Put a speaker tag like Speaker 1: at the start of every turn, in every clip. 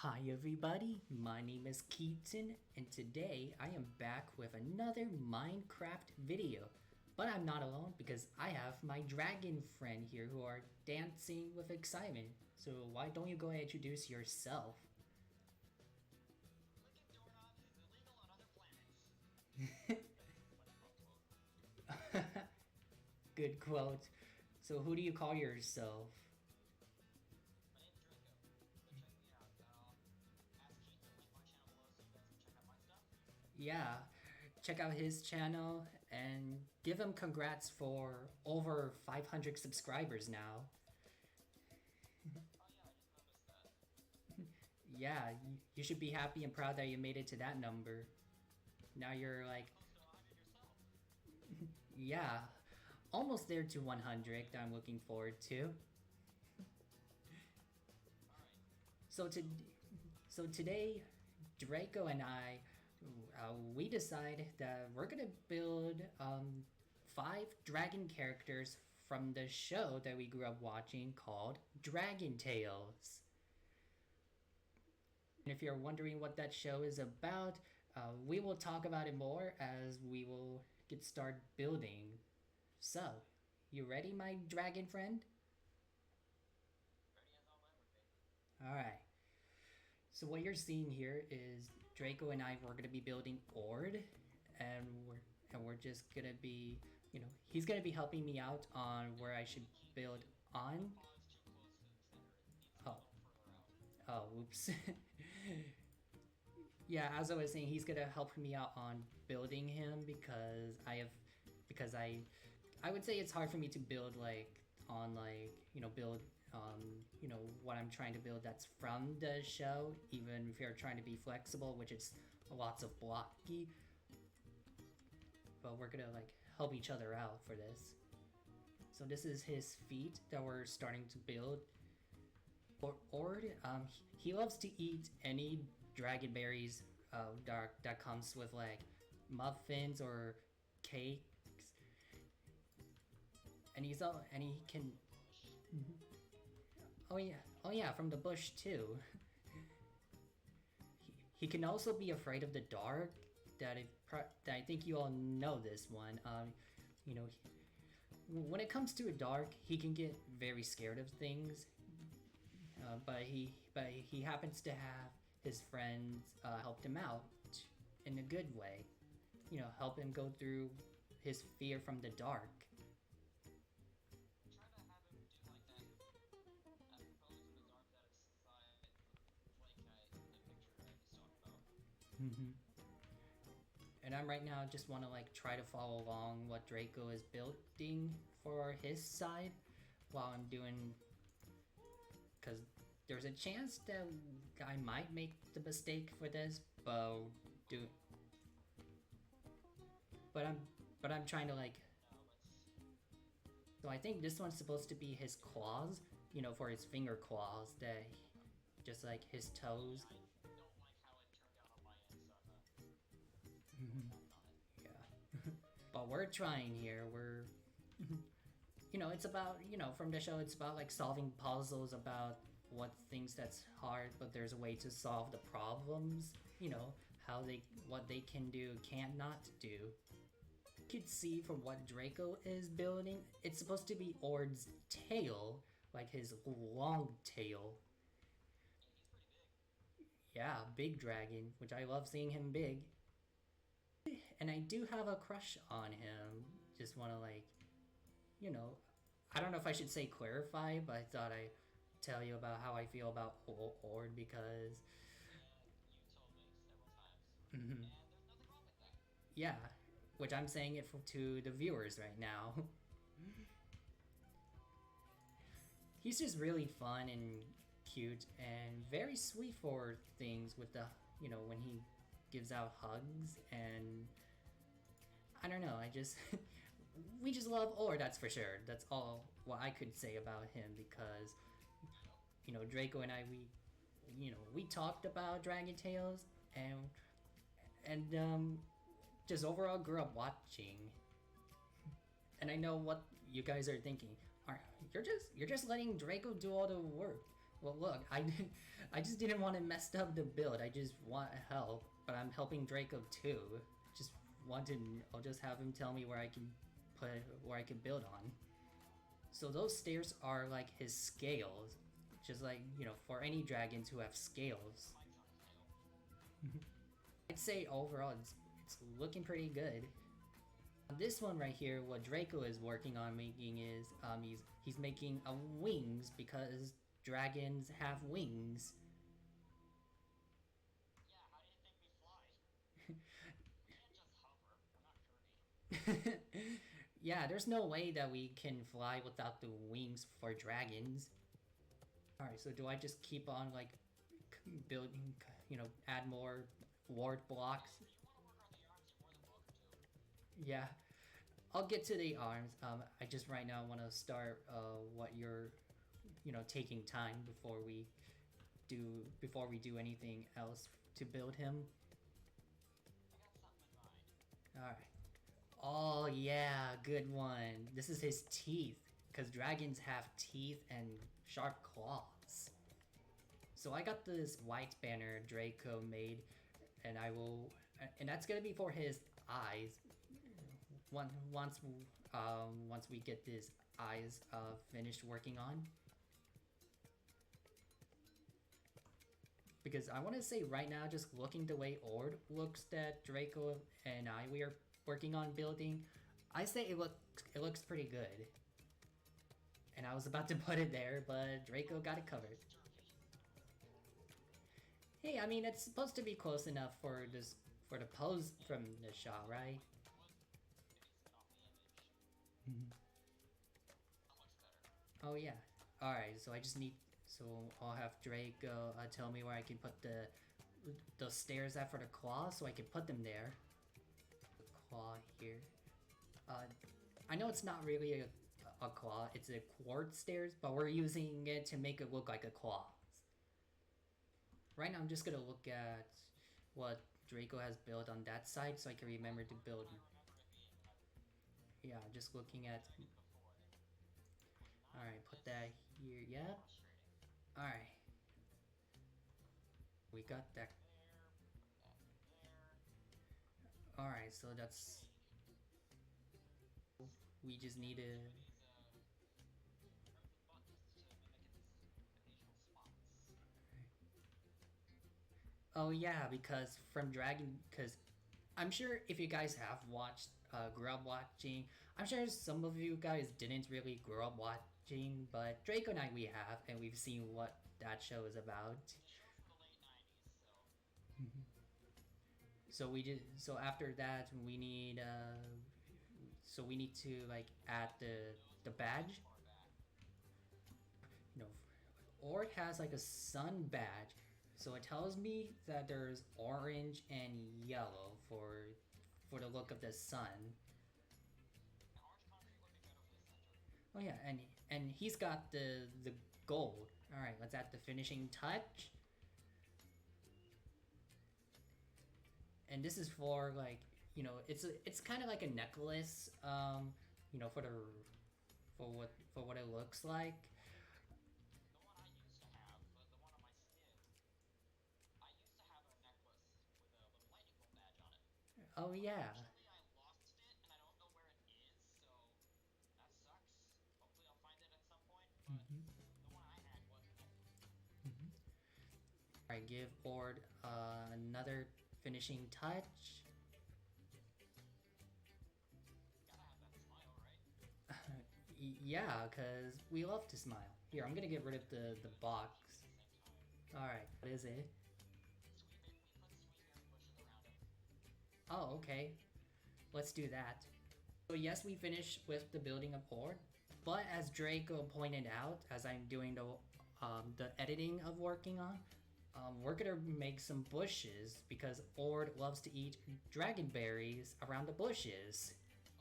Speaker 1: Hi everybody, my name is Keaton and today I am back with another Minecraft video. But I'm not alone because I have my dragon friend here who are dancing with excitement. So why don't you go ahead and introduce yourself?
Speaker 2: Clicking doorknobs is illegal on other planets.
Speaker 1: Good quote. So who do you call yourself?
Speaker 2: My name's Draco. Check me out. Ask Keaton to link my channel below so you guys can check out my stuff.
Speaker 1: Yeah, check out his channel and give him congrats for over 500 subscribers now.
Speaker 2: Oh yeah, I just noticed that.
Speaker 1: Yeah, you should be happy and proud that you made it to that number. Now you're like,
Speaker 2: Oh, so I did yourself.
Speaker 1: yeah, almost there to 100 that I'm looking forward to.
Speaker 2: Alright.
Speaker 1: So today, Draco and I, we decided that we're gonna build 5 dragon characters from the show that we grew up watching called Dragon Tales. And if you're wondering what that show is about, we will talk about it more as we will get started building. So, you ready, my dragon friend?
Speaker 2: Ready as I'll ever be.
Speaker 1: Alright. So what you're seeing here is Draco and I, we're going to be building Ord. And we're just going to be, he's going to be helping me out on where I should build on.
Speaker 2: Oh, it's too close to the center. It needs to
Speaker 1: Oh.
Speaker 2: go further out.
Speaker 1: Oh, whoops. Yeah, as I was saying, he's gonna help me out on building him because I would say it's hard for me to build build what I'm trying to build that's from the show, even if you're trying to be flexible, which is lots of blocky. But we're gonna help each other out for this. So this is his feet that we're starting to build. Ord, he loves to eat any dragon berries that comes with muffins or cakes, and he can. Oh yeah, from the bush too. He can also be afraid of the dark. That I think you all know this one. When it comes to the dark, he can get very scared of things. But he happens to have his friends helped him out in a good way. Help him go through his fear from the dark.
Speaker 2: Try to have him do like that. Pose in the dark that it's like the picture I just talked about.
Speaker 1: And I'm right now just want to try to follow along what Draco is building for his side while I'm doing, because there's a chance that I might make the mistake for this, but I'm trying to
Speaker 2: No, let's.
Speaker 1: So I think this one's supposed to be his claws, for his finger claws, that just like his toes.
Speaker 2: I don't like how it turned out on my end, so
Speaker 1: Yeah. But we're trying here. We're it's about, from the show, it's about solving puzzles about what things that's hard, but there's a way to solve the problems, what they can do, can't not do. You could see from what Draco is building, it's supposed to be Ord's tail, like his long tail.
Speaker 2: yeah, he's pretty big.
Speaker 1: Yeah, big dragon, which I love seeing him big. And I do have a crush on him. Just want to I don't know if I should say clarify, but I thought I'd tell you about how I feel about Ord because,
Speaker 2: Yeah, you told me several times.
Speaker 1: Mhm.
Speaker 2: And there's nothing wrong with that.
Speaker 1: yeah, which I'm saying it to the viewers right now. He's just really fun and cute and very sweet for things with the, when he gives out hugs, and I don't know, we just love Ord, that's for sure. That's all what I could say about him because, Draco and I, we talked about Dragon Tales and just overall grew up watching. And I know what you guys are thinking. You're just letting Draco do all the work. Well, look, I just didn't want to mess up the build. I just want help, but I'm helping Draco too. Just wanted, I'll just have him tell me where I can where I can build on. So those stairs are like his scales, just like for any dragons who have scales. I'd say overall it's looking pretty good. This one right here, what Draco is working on making is he's making wings because dragons have wings.
Speaker 2: Yeah, how do you think we fly? We can't just hover. We're not Kirby.
Speaker 1: Yeah, there's no way that we can fly without the wings for dragons. Alright, so do I just keep on like building, add more ward blocks?
Speaker 2: If you want to work on the arms, you're more than welcome to.
Speaker 1: Yeah, I'll get to the arms. I just right now want to start what you're, taking time before we do anything else to build him.
Speaker 2: I got something in mind.
Speaker 1: All right. Oh yeah, good one. This is his teeth, because dragons have teeth and sharp claws. So I got this white banner Draco made, and and that's gonna be for his eyes. Once we get his eyes finished working on. Because I want to say right now, just looking the way Ord looks that Draco and we are working on building, I say it looks pretty good. And I was about to put it there, but Draco got it covered. Hey, I mean it's supposed to be close enough for the pose from the shot, right? Oh yeah. All right. So I just need. So I'll have Draco tell me where I can put the stairs at for the claw, so I can put them there. The claw here. I know it's not really a claw. It's a quartz stairs, but we're using it to make it look like a claw. Right now, I'm just gonna look at what Draco has built on that side, so I can remember to build. Yeah, just looking at. Alright, put that here. Yep. Alright. We got that. Alright, so that's. We just need to. Oh yeah, because I'm sure if you guys have watched, grew up watching, I'm sure some of you guys didn't really grow up watching, but Draco and I we have, and we've seen what that show is about. So after that we need to like add the badge. Ord has like a sun badge. So it tells me that there's orange and yellow for the look of the sun. Oh yeah, and he's got the gold. All right, let's add the finishing touch. And this is for like, it's kind of like a necklace, for what it looks like. Oh yeah.
Speaker 2: Unfortunately, I lost it, and I don't know where it is, so that sucks. Hopefully, I'll find it at some point. But the one I had was a necklace.
Speaker 1: Alright, give Ord another finishing touch.
Speaker 2: Gotta have that smile, right?
Speaker 1: Yeah, because we love to smile. Here, I'm gonna get rid of the box. Alright, what is it? Oh, okay. Let's do that. So yes, we finished with the building of Ord, but as Draco pointed out, as I'm doing the editing of working on, we're gonna make some bushes because Ord loves to eat dragon berries around the bushes.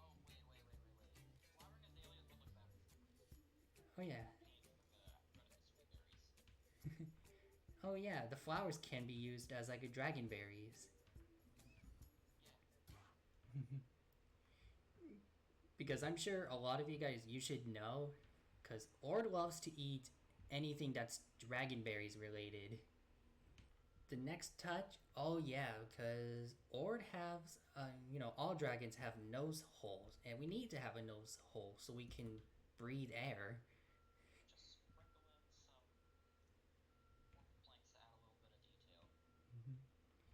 Speaker 2: Oh, wait. Flowering azaleas would look better.
Speaker 1: Oh yeah. Oh yeah, the flowers can be used as like a dragon berries. Because I'm sure a lot of you guys, you should know, because Ord loves to eat anything that's dragonberries related. The next touch, oh yeah, because Ord has, all dragons have nose holes, and we need to have a nose hole so we can breathe air.
Speaker 2: Just sprinkle in some wood planks to add a little bit of detail.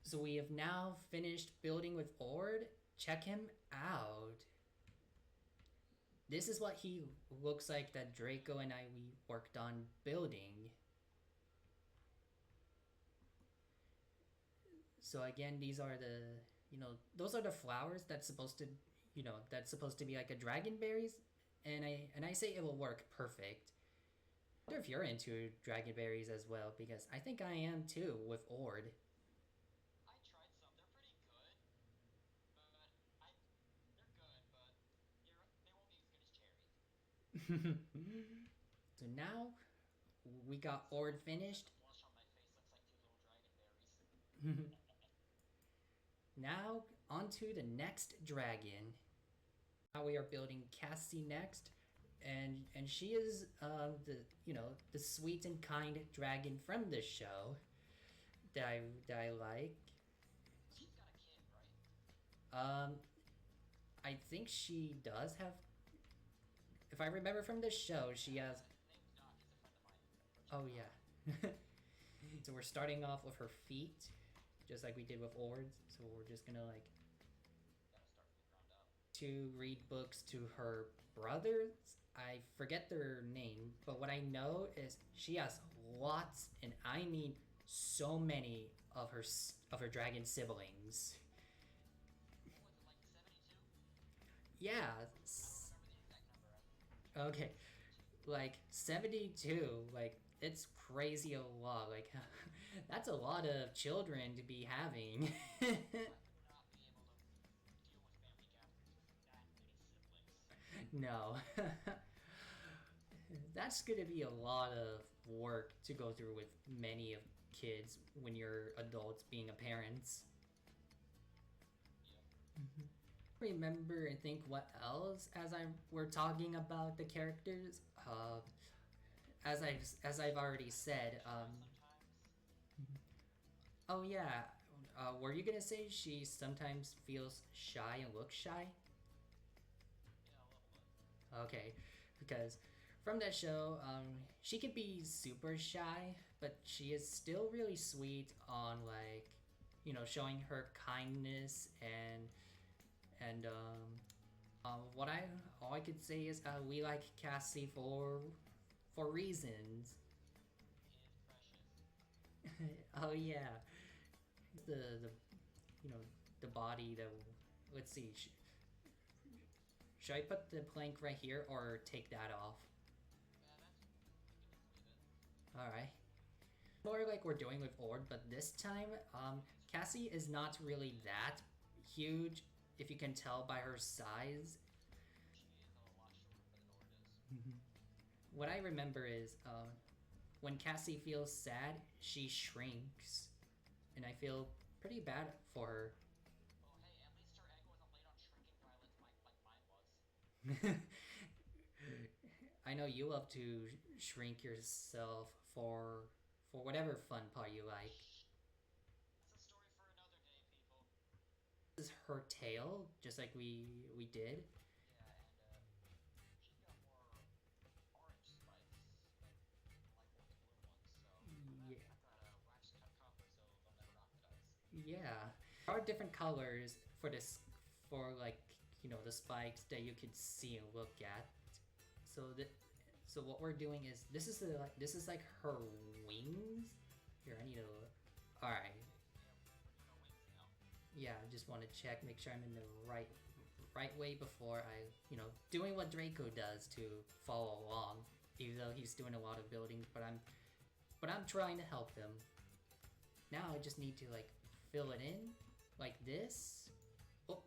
Speaker 1: So we have now finished building with Ord. Check him out. This is what he looks like that Draco and I we worked on building. So again, these are those are the flowers that's supposed to, that's supposed to be like a dragonberries, and I say it will work perfect. I wonder if you're into dragonberries as well, because I think I am too with Ord.
Speaker 2: I tried some. They're pretty good, but they're good, but they won't be as good as cherries.
Speaker 1: So now we got Ord finished.
Speaker 2: Blush on my face looks like two little dragonberries.
Speaker 1: Now onto the next dragon. Now we are building Cassie next, and she is the sweet and kind dragon from the show that I like.
Speaker 2: She's got a kid, right?
Speaker 1: I think she does have. If I remember from the show, she has.
Speaker 2: His name's Doc. He's a friend of mine.
Speaker 1: Oh yeah. So we're starting off with her feet, just like we did with Ords. So we're just gonna like
Speaker 2: Gotta start from the ground up.
Speaker 1: to read books to her brothers. I forget their name, but what I know is she has lots, and I mean so many of her dragon siblings.
Speaker 2: What was it, like 72?
Speaker 1: Yeah.
Speaker 2: I don't remember the exact number.
Speaker 1: Okay. Like 72. Like it's crazy a lot. Like that's a lot of children to be having.
Speaker 2: I would not be able to deal with family gatherings with that many siblings.
Speaker 1: No. That's gonna be a lot of work to go through with many of kids when you're adults being a parents.
Speaker 2: Yep.
Speaker 1: Remember and think what else as we're talking about the characters. As I've already said.
Speaker 2: Sometimes.
Speaker 1: Oh yeah. Were you gonna say she sometimes feels shy and looks shy?
Speaker 2: Yeah, a little bit.
Speaker 1: Okay, because from that show, she could be super shy, but she is still really sweet on like, showing her kindness and what all I could say is we like Cassie for reasons.
Speaker 2: He is precious.
Speaker 1: Oh yeah, the the body that let's see. Should I put the plank right here or take that off?
Speaker 2: Yeah, we can just leave it.
Speaker 1: Alright. More like we're doing with Ord, but this time, Cassie is not really that huge, if you can tell by her size.
Speaker 2: She is a lot shorter than Ord is.
Speaker 1: What I remember is, when Cassie feels sad, she shrinks. And I feel pretty bad for her.
Speaker 2: Well, hey, at least her egg wasn't laid on shrinking violets like mine was.
Speaker 1: I know you love to shrink yourself for whatever fun part you like.
Speaker 2: That's a story for another day, people.
Speaker 1: This is her tail, just like we did.
Speaker 2: Yeah, and she's got more orange spikes, like the blue ones. So
Speaker 1: Yeah.
Speaker 2: I've got a wax cut copper, so they'll never oxidize.
Speaker 1: Yeah, there are different colors for this, for like the spikes that you could see and look at. So what we're doing is this is like her wings. Here, I need to. All right.
Speaker 2: Yeah, we're doing her wings now.
Speaker 1: Yeah, I just want to check, make sure I'm in the right way before I doing what Draco does to follow along. Even though he's doing a lot of building, but I'm trying to help him. Now I just need to like fill it in like this. Oh,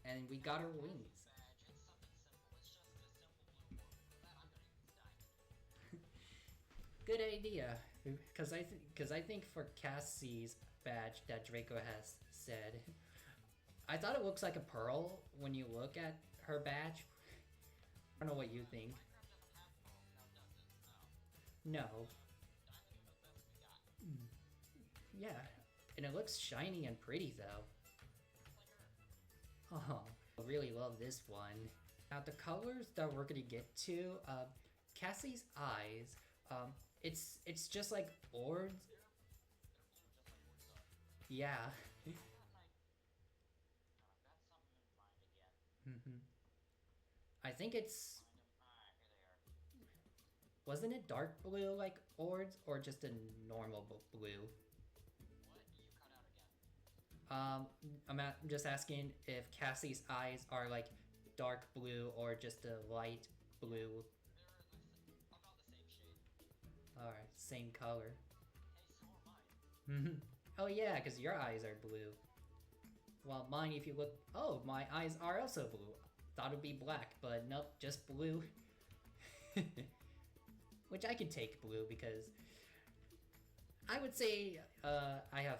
Speaker 1: and we got her wings.
Speaker 2: Badge. It's something simple. It's just a simple blue orb. For that, I'm gonna use diamond.
Speaker 1: Good idea, because I think for Cassie's badge that Draco has said, I thought it looks like a pearl when you look at her badge. I don't know what you think.
Speaker 2: Minecraft doesn't have
Speaker 1: No.
Speaker 2: Diamond is the best we got.
Speaker 1: Mm, yeah, and it looks shiny and pretty though.
Speaker 2: Just like her.
Speaker 1: Oh, I really love this one. Now the colors that we're gonna get to, Cassie's eyes, it's just like orbs.
Speaker 2: They're blue just like Quetzal.
Speaker 1: Yeah.
Speaker 2: Isn't that like... I've got something in mind again.
Speaker 1: Hmm. I think it's,
Speaker 2: Find them. Ah, here they are.
Speaker 1: wasn't it dark blue like orbs or just a normal blue?
Speaker 2: What? You cut out again.
Speaker 1: I'm just asking if Cassie's eyes are like dark blue or just a light blue.
Speaker 2: They're about the same shade.
Speaker 1: Alright, same color.
Speaker 2: Hey, so are mine.
Speaker 1: Oh yeah, because your eyes are blue. Well, mine, if you look... Oh, my eyes are also blue. Thought it'd be black, but nope, just blue. Which I can take blue because... I would say I have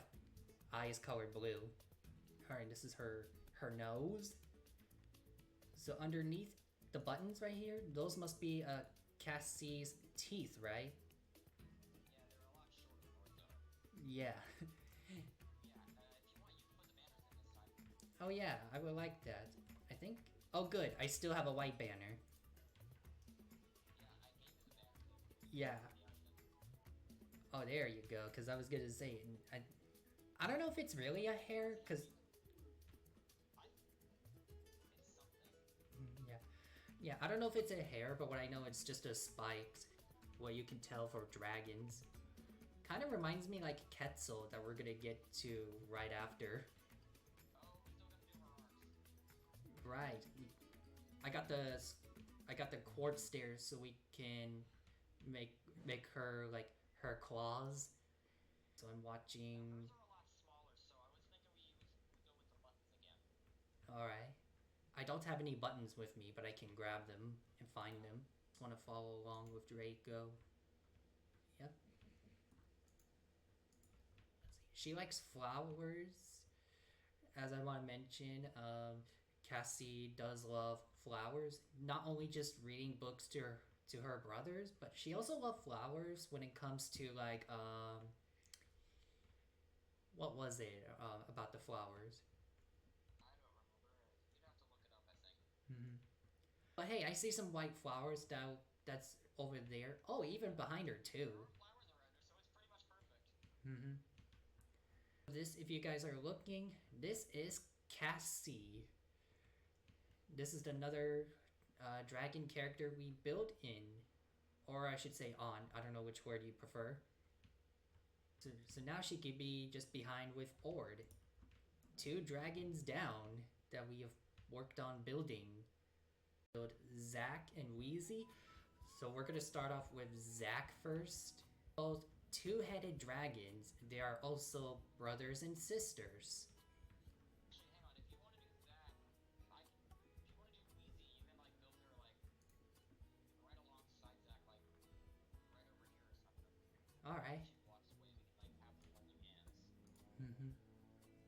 Speaker 1: eyes colored blue. Alright, this is her nose. So underneath the buttons right here, those must be Cassie's teeth, right?
Speaker 2: Yeah, they're a lot shorter than Ortho.
Speaker 1: Yeah.
Speaker 2: Yeah, if you want, you can put the banners in this time.
Speaker 1: Oh yeah, I would like that. I think... Oh good, I still have a white banner.
Speaker 2: Yeah, I gave you the banner.
Speaker 1: Yeah.
Speaker 2: The icon.
Speaker 1: Oh, there you go, because I was gonna say... I don't know if it's really a hair, because...
Speaker 2: It's something.
Speaker 1: Yeah. Yeah, I don't know if it's a hair, but what I know, it's just a spiked. What you can tell for dragons. Kind of reminds me like Quetzal that we're gonna get to right after.
Speaker 2: Oh, we're still gonna do her arms.
Speaker 1: Right. I got the quartz stairs so we can make her like her claws. So I'm watching.
Speaker 2: Hers are a lot smaller, so I was thinking we go with the buttons again.
Speaker 1: All right. I don't have any buttons with me, but I can grab them and find them. Just want to follow along with Draco. Yep. Let's see. She likes flowers. As I want to mention, Cassie does love flowers. Not only just reading books to her brothers, but she also loves flowers when it comes to like what was it about the flowers?
Speaker 2: I don't remember. You'd have to look it up, I think.
Speaker 1: Mm-hmm. But hey, I see some white flowers that's over there. Oh, even behind her too.
Speaker 2: Her flowers are under, so it's pretty much perfect.
Speaker 1: Mm-hmm. This, if you guys are looking, this is Cassie. This is another dragon character we built in, or I should say on. I don't know which word you prefer. So now she could be just behind with Ord. 2 dragons down that we have worked on building. Build Zack and Wheezie. So we're gonna start off with Zack first. Both 2-headed dragons. They are also brothers and sisters.
Speaker 2: Actually, hang on. If you want to do that, if you want to do Wheezie, you can like build her like right alongside Zack, like right over here or something.
Speaker 1: All right.
Speaker 2: She walks away, we can like have them holding hands.
Speaker 1: Mm-hmm.
Speaker 2: Yeah,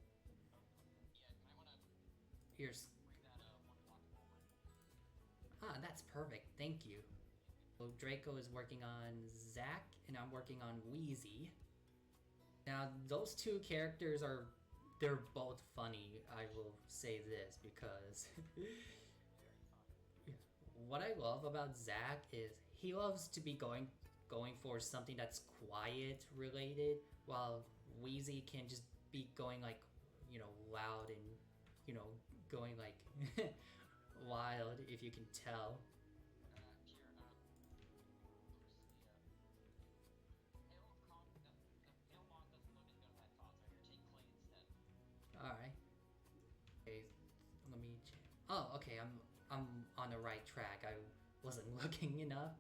Speaker 2: I want to
Speaker 1: Here's.
Speaker 2: bring that 1 block forward.
Speaker 1: Ah, that's perfect. Thank you. So Draco is working on Zack, and I'm working on Wheezie. Now, those 2 characters they're both funny, I will say this, because
Speaker 2: Very fun.
Speaker 1: what I love about Zack is he loves to be going for something that's quiet related, while Wheezie can just be going like, loud and, going like wild, if you can tell.
Speaker 2: Here, where's the hail con? The hail mod doesn't look as good as I thought. So here, take clay instead.
Speaker 1: Alright. Okay, let me check. Oh, okay, I'm on the right track. I wasn't looking enough.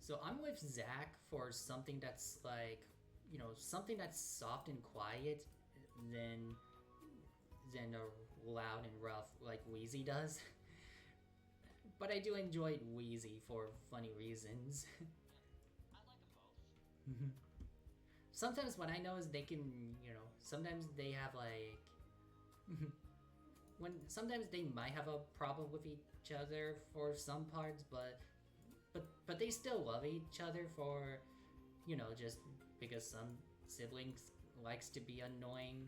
Speaker 1: So I'm with Zack for something that's like, something that's soft and quiet than loud and rough like Wheezie does. But I do enjoy Wheezie for funny reasons.
Speaker 2: I like them both.
Speaker 1: Sometimes what I know is they can, sometimes they have like sometimes they might have a problem with each other for some parts, but but they still love each other for, you know, just because some siblings likes to be annoying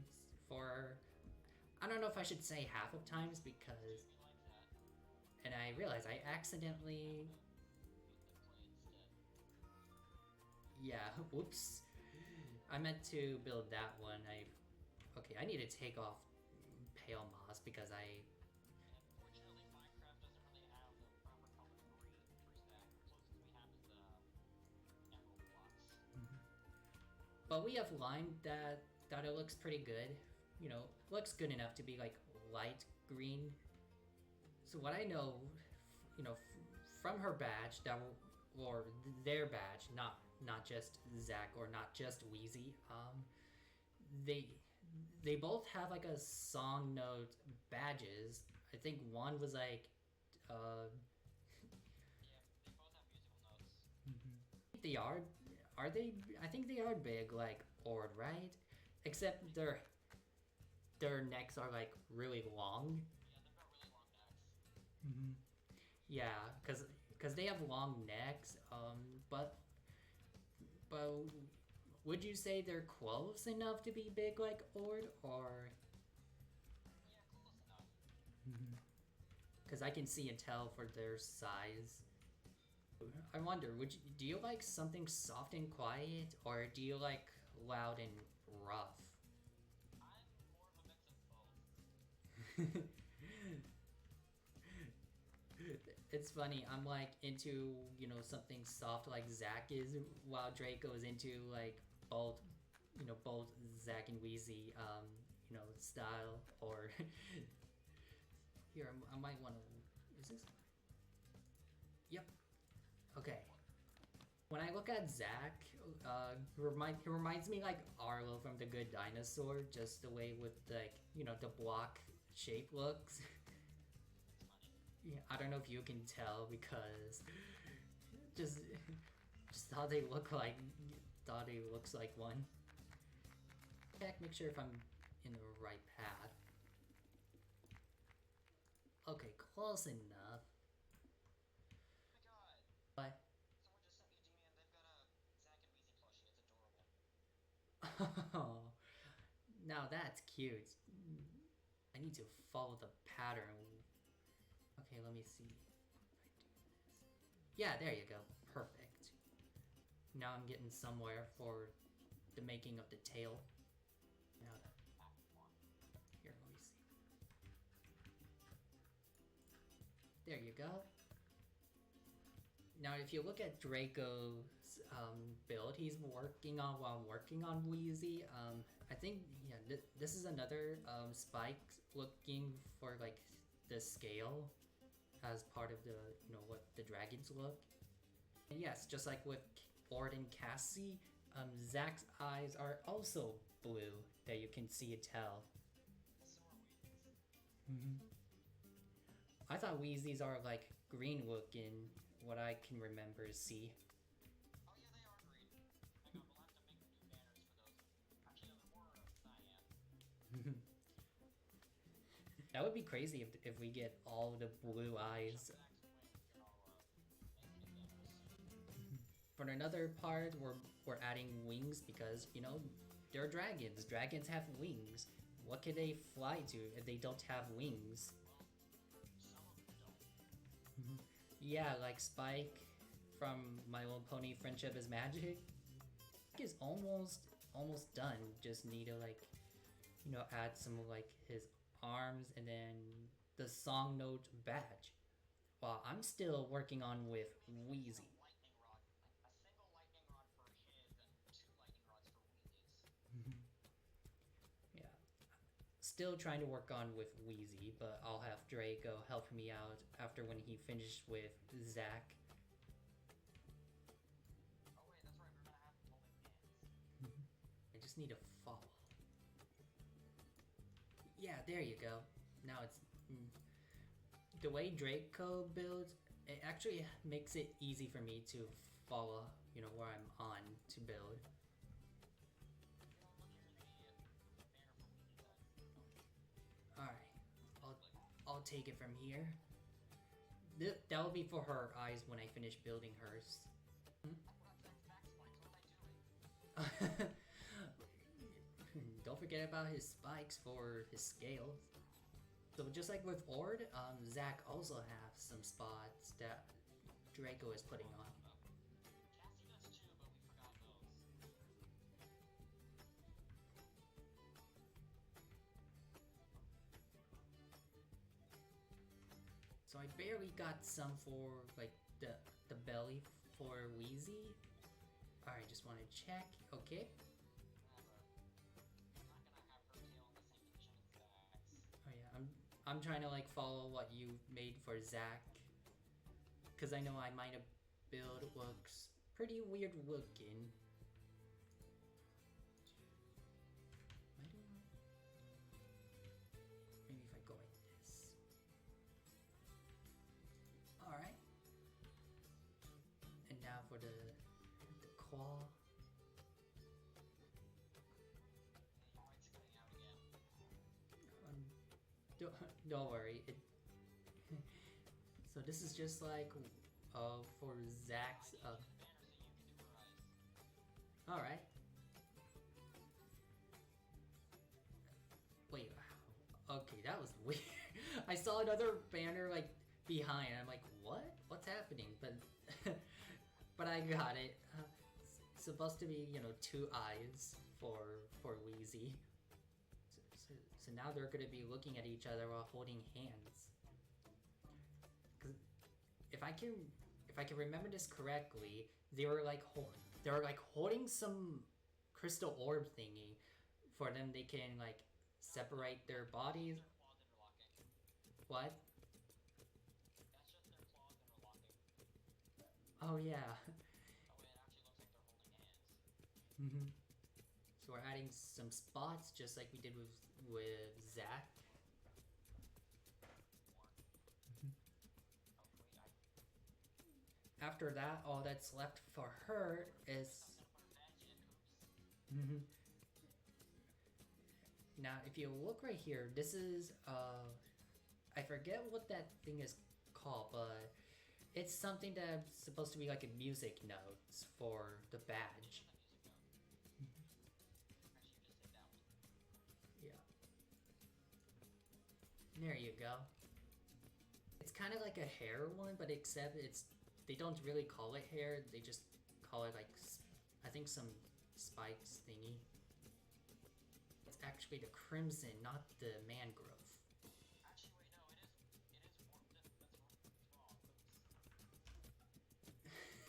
Speaker 1: for, I don't know if I should say half of times because, and I realize I accidentally, yeah, whoops. I meant to build that one. Okay, I need to take off pale moss because I,
Speaker 2: Unfortunately, Minecraft doesn't really have the proper color green for stack. Closest we have is the emerald blocks.
Speaker 1: but we have lime that it looks pretty good. You know, looks good enough to be like light green. So what I know, you know, from her badge that or their badge, not just Zach or not just Wheezie, they both have like a song note badges. I think one was like,
Speaker 2: Yeah, they both have musical notes.
Speaker 1: they are they? I think they are big like Ord, right? Except their necks are like really long.
Speaker 2: Yeah, they've got really long necks.
Speaker 1: Yeah, cause they have long necks. But would you say they're close enough to be big like Ord, or?
Speaker 2: Yeah, close enough.
Speaker 1: Because I can see and tell for their size. I wonder, do you like something soft and quiet, or do you like loud and rough?
Speaker 2: I'm more of a mix of both.
Speaker 1: It's funny. I'm like into, you know, something soft like Zach is, while Draco is into like both, you know, both Zach and Wheezie, you know, style. Or here, I might want to. Is this? Yep. Okay. When I look at Zach, he reminds me like Arlo from The Good Dinosaur, just the way with like, you know, the block shape looks. Yeah, I don't know if you can tell because just thought they look like, thought he looks like one. Check, make sure if I'm in the right path. Okay, close enough.
Speaker 2: Oh my god.
Speaker 1: But
Speaker 2: Someone just sent me a DM. They've got a Zack and Wheezie plushie. It's adorable.
Speaker 1: oh, now that's cute. I need to follow the pattern. Okay, let me see. Yeah, there you go. Perfect. Now I'm getting somewhere for the making of the tail. Now here, let me see. There you go. Now, if you look at Draco's build, he's working on while working on Wheezie. I think yeah, this is another Spike looking for like the scale as part of the, you know, what the dragons look. And yes, just like with Ord and Cassie, Zach's eyes are also blue that you can see and tell.
Speaker 2: So are Wheezie's.
Speaker 1: I thought Wheezies are like green looking. What I can remember is see.
Speaker 2: Oh yeah, they are green. Hang on, we'll have to make new banners for those. Actually, no, they're more cyan.
Speaker 1: That would be crazy if we get all the blue eyes. For another part, we're adding wings because, you know, they're dragons. Dragons have wings. What can they fly to if they don't have wings? Yeah, like Spike from My Little Pony Friendship is Magic is almost done. Just need to like, you know, add some like his arms and then the song note badge. While I'm still working on with Wheezie.
Speaker 2: Lightning rod, a single lightning rod for his and 2 lightning rods for Wheezie's.
Speaker 1: Yeah. Still trying to work on with Wheezie, but I'll have Draco help me out after when he finished with Zach.
Speaker 2: Oh wait, that's right. We're gonna have them holding hands.
Speaker 1: I just need to follow. Yeah, there you go. Now it's the way Draco builds. It actually makes it easy for me to follow, you know, where I'm on to build. All right, I'll take it from here. That will be for her eyes when I finish building hers. Don't forget about his spikes for his scales. So just like with Ord, Zach also has some spots that Draco is putting on.
Speaker 2: Cassie does too, but we forgot those.
Speaker 1: So I barely got some for like the belly for Wheezie. Alright, just want to check. Okay. Oh yeah, I'm trying to like follow what you made for Zach, cause I know I might have built looks pretty weird looking. Maybe if I go like this. All right. And now for the claw. Don't worry. So this is just like for Zach's. All right. Wait. Okay, that was weird. I saw another banner like behind. I'm like, what? What's happening? But but I got it. It's supposed to be, you know, 2 eyes for Wheezie. So now they're gonna be looking at each other while holding hands. Cause if I can remember this correctly, they were like holding some crystal orb thingy for them. They can like separate their bodies. What?
Speaker 2: That's just their claws interlocking.
Speaker 1: Oh yeah.
Speaker 2: Oh, it actually looks like they're holding hands.
Speaker 1: Mm-hmm. So we're adding some spots just like we did with Zach. After that, all that's left for her is. Mm-hmm. Now, if you look right here, this is I forget what that thing is called, but it's something that's supposed to be like a music notes for the badge. There you go. It's kind of like a hair one, but except they don't really call it hair, they just call it like, I think some spikes thingy. It's actually the crimson, not the mangrove.
Speaker 2: Actually, wait, no, it is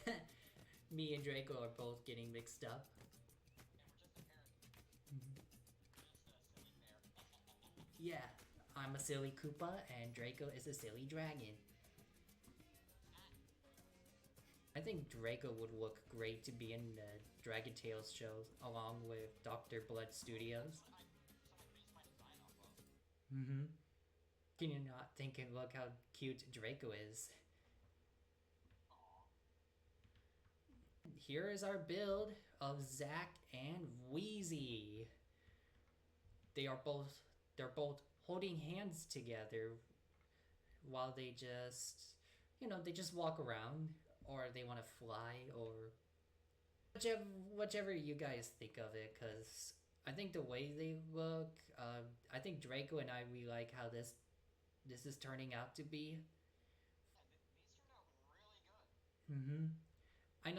Speaker 2: wrong.
Speaker 1: Me and Draco are both getting mixed up. Yeah, I'm a silly Koopa and Draco is a silly dragon. I think Draco would look great to be in the Dragon Tales shows along with Dr. Blood Studios. Mm-hmm. Can you not think and look how cute Draco is? Here is our build of Zach and Wheezie. They're both holding hands together while they just, they just walk around, or they want to fly, or whichever you guys think of it, because I think the way they look, I think Draco and I, we like how this is turning out to be.
Speaker 2: These turned out really good.
Speaker 1: Mm-hmm. I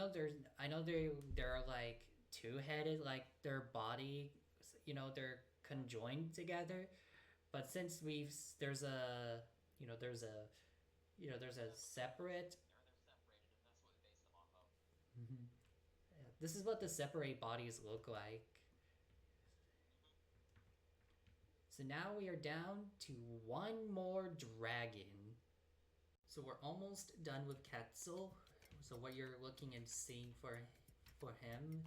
Speaker 1: know they're like two-headed, like their body, they're conjoined together, but since there's a separate. Mm-hmm. Yeah, this is what the separate bodies look like. So now we are down to one more dragon. So we're almost done with Quetzal. So what you're looking and seeing for him.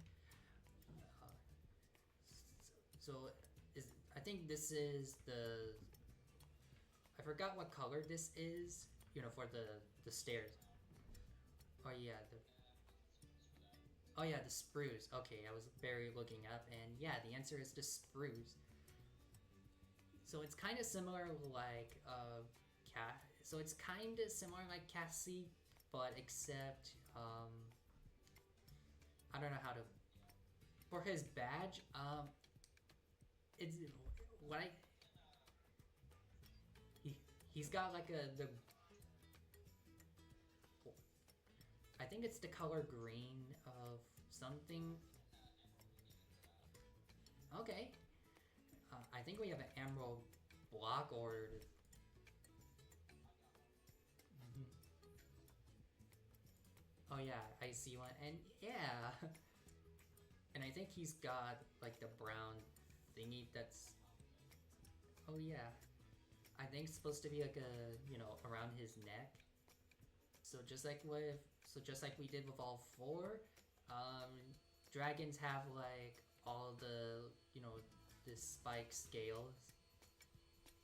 Speaker 1: I think this is I forgot what color this is. For the stairs. Oh yeah, the spruce. Okay, I was barely looking up, and yeah, the answer is the spruce. So it's kind of similar like So it's kind of similar like Cassie, but except I don't know how to. For his badge, it's what I he he's got like a the I think it's the color green of something. Okay, I think we have an emerald block ordered. Mhm. Oh yeah, I see one, and yeah, and I think he's got like the brown thingy that's. Oh yeah, I think it's supposed to be like a around his neck. So just like we did with all four, um, dragons have like all the the spike scales.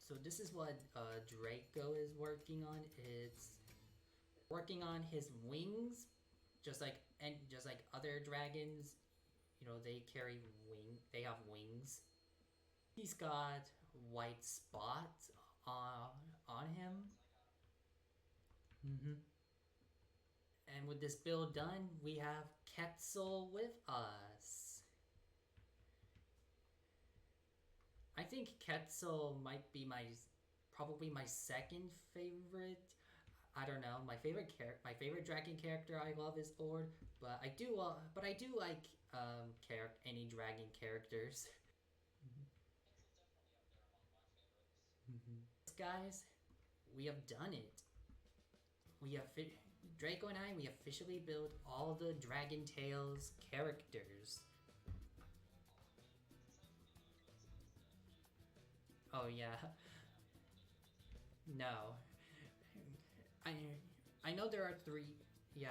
Speaker 1: So this is what Draco is working on. It's working on his wings, just like other dragons. They carry wing. They have wings. He's got white spots on him. Mm-hmm. And with this build done, we have Quetzal with us. I think Quetzal might be probably my second favorite. I don't know. My favorite dragon character I love is Ord, but I do like any dragon characters. Mm-hmm. Guys, we have done it. We have Draco and I. We officially built all the Dragon Tales characters. Oh yeah. No. I I know there are three. Yeah.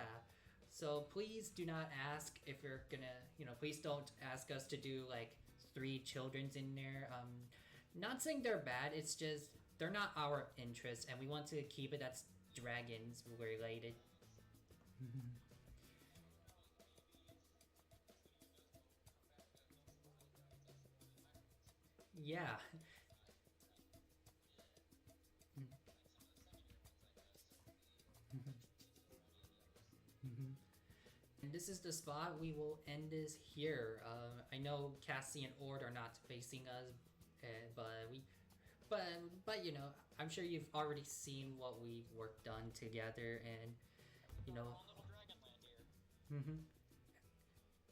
Speaker 1: So please do not ask if you're gonna. Please don't ask us to do like three children's in there. Not saying they're bad. It's just they're not our interest, and we want to keep it that's dragons related. Yeah. And this is the spot we will end this here. I know Cassie and Ord are not facing us, but but I'm sure you've already seen what we worked on together, and you know, mm-hmm.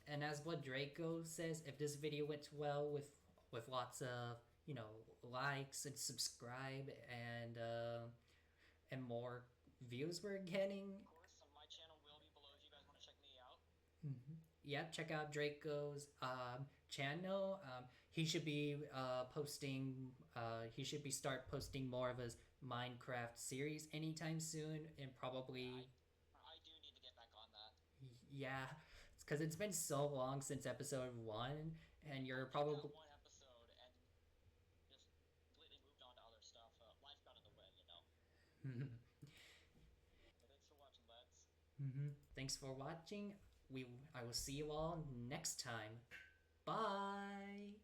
Speaker 1: And as what Draco says, if this video went well with lots of likes and subscribe and more views we're getting.
Speaker 2: Of course, my channel will be below if you guys want to check me out.
Speaker 1: Mm-hmm. Yeah, check out Draco's channel. He should be posting. He should be start posting more of his Minecraft series anytime soon, and probably.
Speaker 2: I do need to get back on that.
Speaker 1: Yeah, because it's been so long since episode 1, and you're probably.
Speaker 2: One episode and just completely moved on to other stuff. Life got in the way, you know.
Speaker 1: Mm-hmm.
Speaker 2: But thanks for watching, lads.
Speaker 1: Mm-hmm. Thanks for watching. I will see you all next time. Bye.